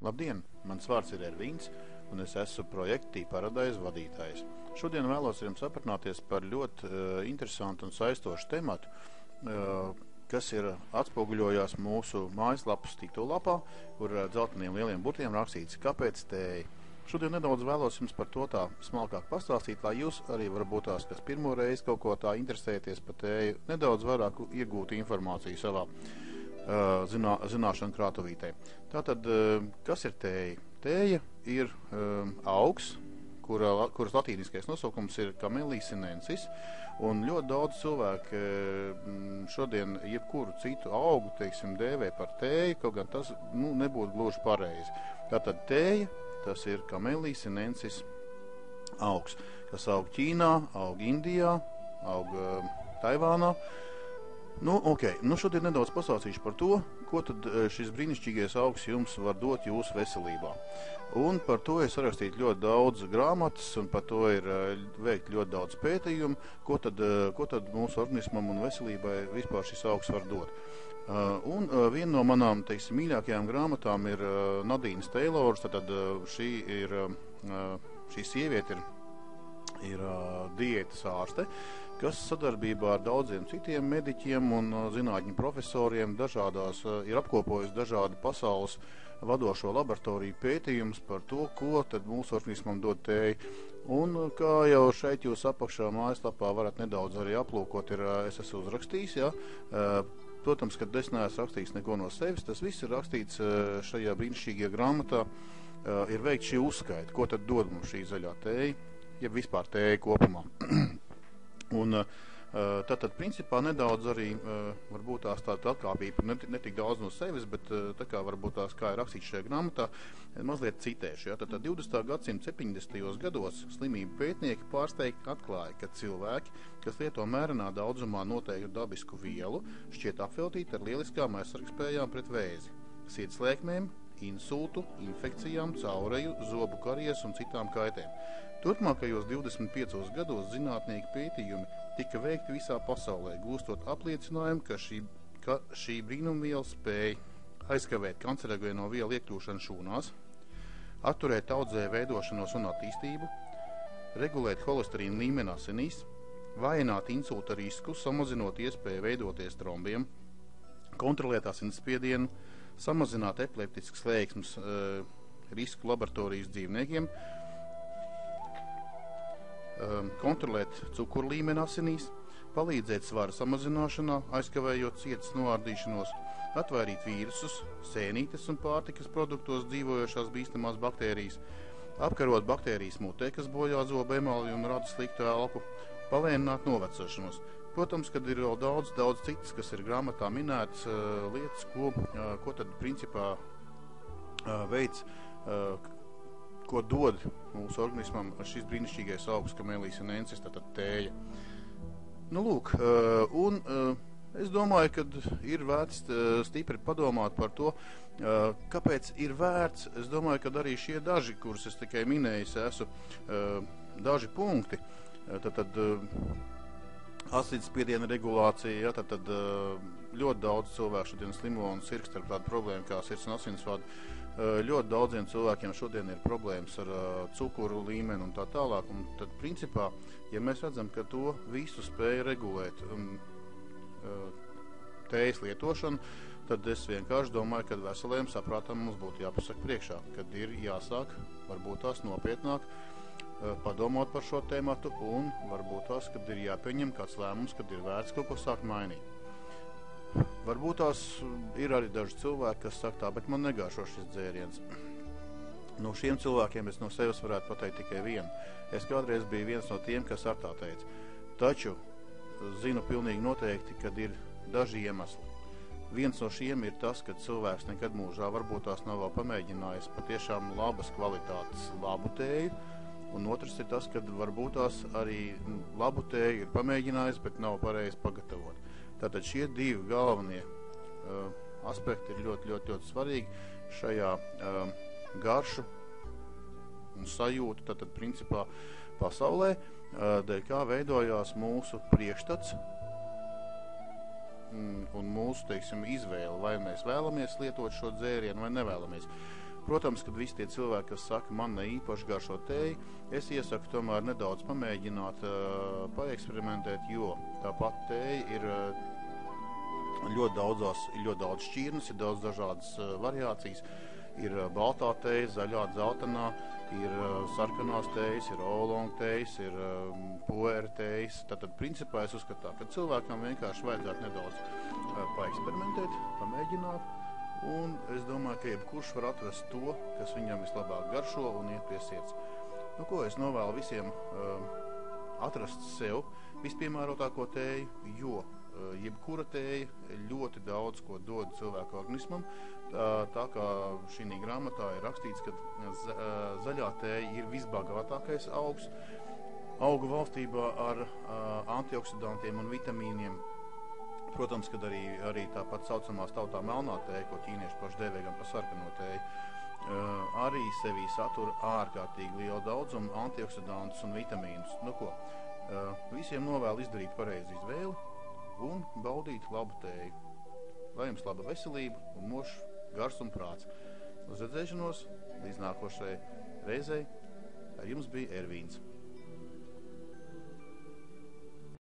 Labdien! Mans vārds ir Ervīns, un es esmu projekta Tea Paradise vadītājs. Šodien vēlos ar jums aprunāties par ļoti interesantu un saistošu tematu, kas ir atspoguļojās mūsu mājaslapas titulapā, kur dzelteniem lieliem burtiem rakstīts "Kāpēc tēja?". Šodien nedaudz vēlos jums par to tā smalkāk pastāstīt, lai jūs arī varbūt tās, kas pirmo reizi kaut ko tā interesēties par tēju, nedaudz vairāk iegūtu informāciju savā zināšanu krātuvītē. Tātad, kas ir tēja? Tēja ir augs, kuras latīniskais nosaukums ir Camellia sinensis, un ļoti daudz cilvēku šodien jebkuru citu augu, teiksim, dēvē par tēju, kaut gan tas nebūtu gluži pareizi. Tātad tēja, tas ir Camellia sinensis augs, kas aug Ķīnā, aug Indijā, aug Taivānā. Šodien nedaudz pasaucīšu par to, ko tad šis brīnišķīgais augs jums var dot jūsu veselībā. Un par to ir sarakstīti ļoti daudz grāmatas, un par to ir veikt ļoti daudz pētījumu, ko tad mūsu organismam un veselībai vispār šis augs var dot. Un viena no manām, teiksim, mīļākajām grāmatām ir Nadīnas Teilors, tad šī sieviete ir diētas ārste, kas sadarbībā ar daudziem citiem mediķiem un zinātņu profesoriem ir apkopojusi dažādu pasaules vadošo laboratoriju pētījumus par to, ko tad mūsu organismam dod tēja. Un kā jau šeit jūs apakšā mājaslapā varat nedaudz arī aplūkot, es esmu uzrakstījis, ja. Protams, kad es neesmu rakstījis neko no sevis, tas viss ir rakstīts šajā brīnišķīgajā grāmatā, ir veikt šī uzskaita, ko tad dod mums šī zaļā tēja, ja vispār tēja kopumā. Un tātad, principā, nedaudz arī varbūt tās tāda atkāpība, ne tik daudz no sevis, bet tā kā varbūt tās, kā ir rakstīts šajā grāmatā, mazliet citēšu. Ja? Tātad 20. gadsimta 70. gados slimību pētnieki pārsteigti atklāja, ka cilvēki, kas lieto mērenā daudzumā noteiktu dabisku vielu, šķiet apveltīti ar lieliskām aizsargspējām pret vēzi, sirdslēkmēm, insultu, infekcijām, caureju, zobu karies un citām kaitēm. Turpmākajos 25 gados zinātnieki pētījumi tika veikti visā pasaulē, gūstot apliecinājumu, ka šī brīnumviela spēja aizkavēt kancerogēno vielu iekļūšanu šūnās, atturēt audzēju veidošanos un attīstību, regulēt holesterīnu līmeni asinīs, vājināt insulta risku, samazinot iespēju veidoties trombiem, kontrolēt asinsspiedienu, samazināt epileptiskas slēgsmes risku laboratorijas dzīvniekiem, kontrolēt cukuru līmeni asinīs, palīdzēt svara samazināšanā, aizkavējot cietas noārdīšanos, atvairīt vīrusus, sēnītes un pārtikas produktos dzīvojošās bīstamās baktērijas, apkarot baktērijas mutē, kas bojā zobu emali un rada sliktu elpu, palēnināt novecošanos. Protams, kad ir vēl daudz citas, kas ir grāmatā minētas lietas, ko tad principā veids, ko dod mūsu organismam šis brīnišķīgais augs Camellia sinensis, tātad tēja. Es domāju, ka ir vērts stipri padomāt par to, kāpēc ir vērts. Es domāju, ka arī šie daži, kurus es tikai minējis, daži punkti, tad asinsspiediena regulācija, ja, tad ļoti daudz cilvēku šodien slimo un sirgst ar tādu problēmu kā sirds un asinsvadu. Ļoti daudziem cilvēkiem šodien ir problēmas ar cukuru līmeni un tā tālāk. Un tad, principā, ja mēs redzam, ka to visu spēja regulēt tējas lietošanu, tad es vienkārši domāju, ka veselējiem saprātam mums būtu jāpasaka priekšā, kad ir jāsāk, varbūt tās nopietnāk, padomāt par šo tēmatu un varbūt tās, kad ir jāpieņem kāds lēmums, kad ir vērts kaut ko sākt mainīt. Varbūt tās ir arī daži cilvēki, kas saka tā, bet man negāšo šis dzēriens. No šiem cilvēkiem es no sevis varētu pateikt tikai vienu. Es kādreiz biju viens no tiem, kas ar tā teica. Taču zinu pilnīgi noteikti, kad ir daži iemesli. Viens no šiem ir tas, ka cilvēks nekad mūžā varbūt tās nav vēl pamēģinājis patiešām labas kvalitātes labu tēju, un otrs ir tas, ka varbūt tās arī labu tēju ir pamēģinājis, bet nav pareizi pagatavot. Tātad šie divi galvenie aspekti ir ļoti svarīgi šajā garšu un sajūtu, tātad principā pasaulē, dēļ kā veidojās mūsu priekšstats un mūsu, teiksim, izvēle, vai mēs vēlamies lietot šo dzērienu vai nevēlamies. Protams, kad visi tie cilvēki, kas saka, man ne īpaši garšo tēju, es iesaku tomēr nedaudz pamēģināt, paeksperimentēt, jo tāpat tēja ir ļoti daudz šķirnes, ir daudz dažādas variācijas. Ir baltā tēja, zaļā, dzeltenā, ir sarkanās tējas, ir oolonga tējas, ir puēra tējas. Tātad, principā, es uzskatu, ka cilvēkam vienkārši vajadzētu nedaudz paeksperimentēt, pamēģināt. Un es domāju, ka jebkurš var atrast to, kas viņam vislabāk garšo un iet pie sirds. Nu, ko es novēlu visiem atrast sev vispiemērotāko tēju, jo jebkura tēja ļoti daudz ko dod cilvēku organismam. Tā kā šī grāmatā ir rakstīts, ka zaļā tēja ir visbagātākais augs augu valstībā ar antioksidantiem un vitamīniem. Protams, kad arī tāpat saucamās tautā melnā tēja, ko ķīnieši paši dēvē gan par sarkano tēju, arī sevī satura ārkārtīgi lielu daudzumu antioksidantus un vitamīnus. Nu ko, visiem novēlu izdarīt pareizi izvēli un baudīt labu tēju. Lai jums laba veselība un mošs gars un prāts. Uz redzēšanos līdz nākošajai reizei. Ar jums bija Ervīns.